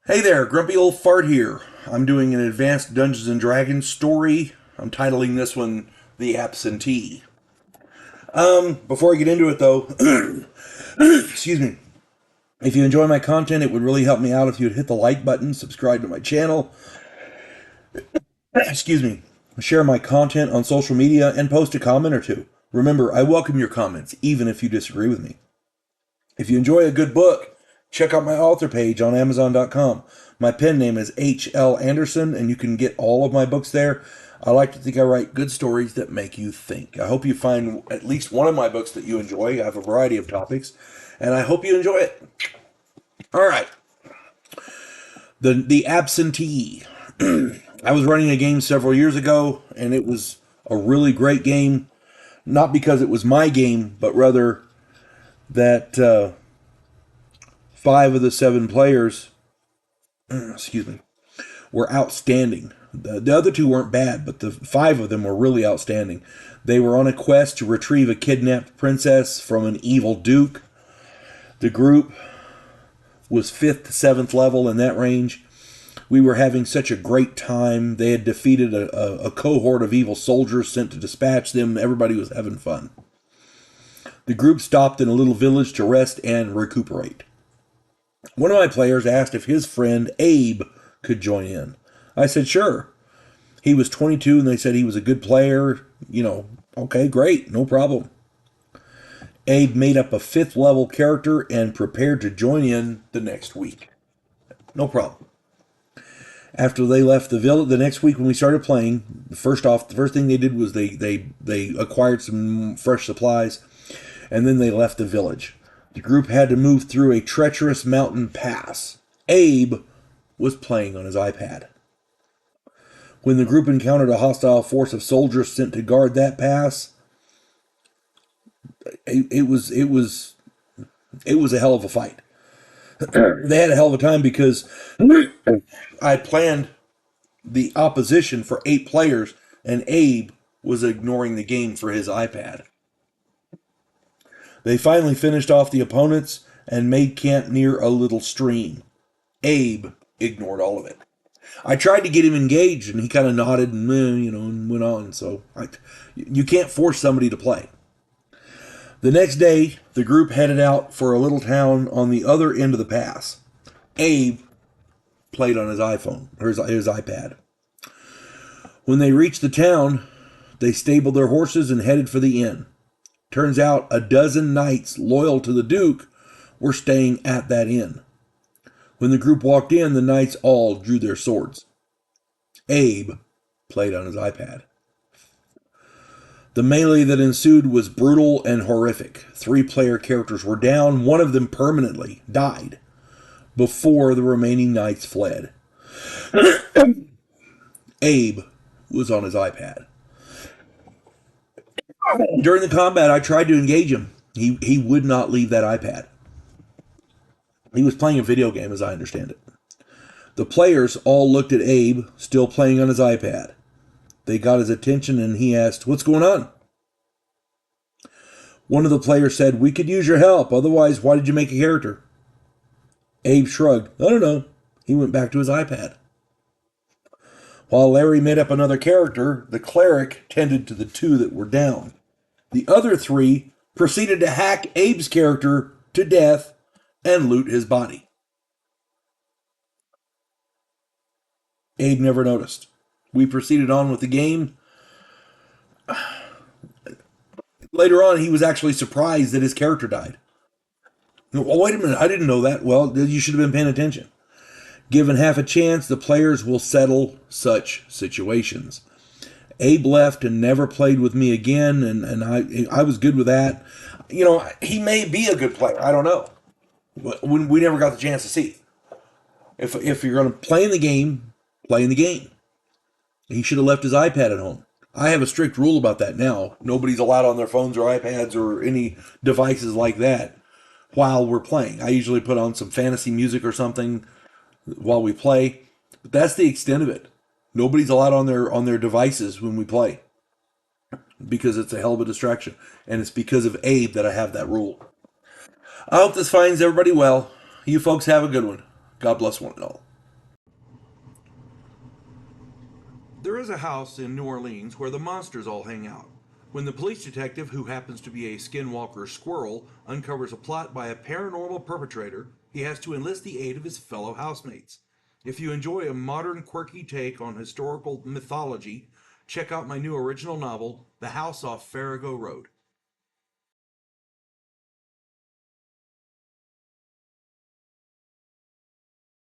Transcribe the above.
Hey there, Grumpy Old Fart here. I'm doing an advanced Dungeons and Dragons story. I'm titling this one The Absentee. Before I get into it though, excuse me. If you enjoy my content, it would really help me out if you would hit the like button, subscribe to my channel, excuse me, share my content on social media, and post a comment or two. Remember, I welcome your comments, even if you disagree with me. If you enjoy a good book, check out my author page on Amazon.com. My pen name is H.L. Anderson, and you can get all of my books there. I like to think I write good stories that make you think. I hope you find at least one of my books that you enjoy. I have a variety of topics, and I hope you enjoy it. All right. The Absentee. I was running a game several years ago, and it was a really great game. Not because it was my game, but rather that 5 of the 7 players, excuse me, were outstanding. The other 2 weren't bad, but the 5 of them were really outstanding. They were on a quest to retrieve a kidnapped princess from an evil duke. The group was 5th to 7th level in that range. We were having such a great time. They had defeated a cohort of evil soldiers sent to dispatch them. Everybody was having fun. The group stopped in a little village to rest and recuperate. One of my players asked if his friend Abe could join in. I said, sure. He was 22 and they said he was a good player. Okay, great, no problem. Abe made up a 5th level character and prepared to join in the next week. No problem. After they left the village, the next week when we started playing, the first thing they did was they acquired some fresh supplies, and then they left the village. The group had to move through a treacherous mountain pass. Abe was playing on his iPad. When the group encountered a hostile force of soldiers sent to guard that pass, it was a hell of a fight. They had a hell of a time because I planned the opposition for 8 players, and Abe was ignoring the game for his iPad. They finally finished off the opponents and made camp near a little stream. Abe ignored all of it. I tried to get him engaged, and he kind of nodded and and went on. So you can't force somebody to play. The next day, the group headed out for a little town on the other end of the pass. Abe played on his iPhone, or his iPad. When they reached the town, they stabled their horses and headed for the inn. Turns out a dozen knights loyal to the Duke were staying at that inn. When the group walked in, the knights all drew their swords. Abe played on his iPad. The melee that ensued was brutal and horrific. 3 player characters were down. One of them permanently died before the remaining knights fled. Abe was on his iPad. During the combat, I tried to engage him. He would not leave that iPad. He was playing a video game, as I understand it. The players all looked at Abe, still playing on his iPad. They got his attention and he asked, "What's going on?" One of the players said, "We could use your help. Otherwise, why did you make a character?" Abe shrugged. "I don't know." He went back to his iPad. While Larry made up another character, the cleric tended to the 2 that were down. The other 3 proceeded to hack Abe's character to death and loot his body. Abe never noticed. We proceeded on with the game. Later on, he was actually surprised that his character died. Oh, wait a minute, I didn't know that. Well, you should have been paying attention. Given half a chance, the players will settle such situations. Abe left and never played with me again, and I was good with that. He may be a good player. I don't know. We never got the chance to see. If you're going to play in the game, play in the game. He should have left his iPad at home. I have a strict rule about that now. Nobody's allowed on their phones or iPads or any devices like that while we're playing. I usually put on some fantasy music or something while we play. But that's the extent of it. Nobody's allowed on their devices when we play because it's a hell of a distraction. And it's because of Abe that I have that rule. I hope this finds everybody well. You folks have a good one. God bless one and all. There is a house in New Orleans where the monsters all hang out. When the police detective, who happens to be a skinwalker squirrel, uncovers a plot by a paranormal perpetrator, he has to enlist the aid of his fellow housemates. If you enjoy a modern, quirky take on historical mythology, check out my new original novel, The House Off Farrago Road.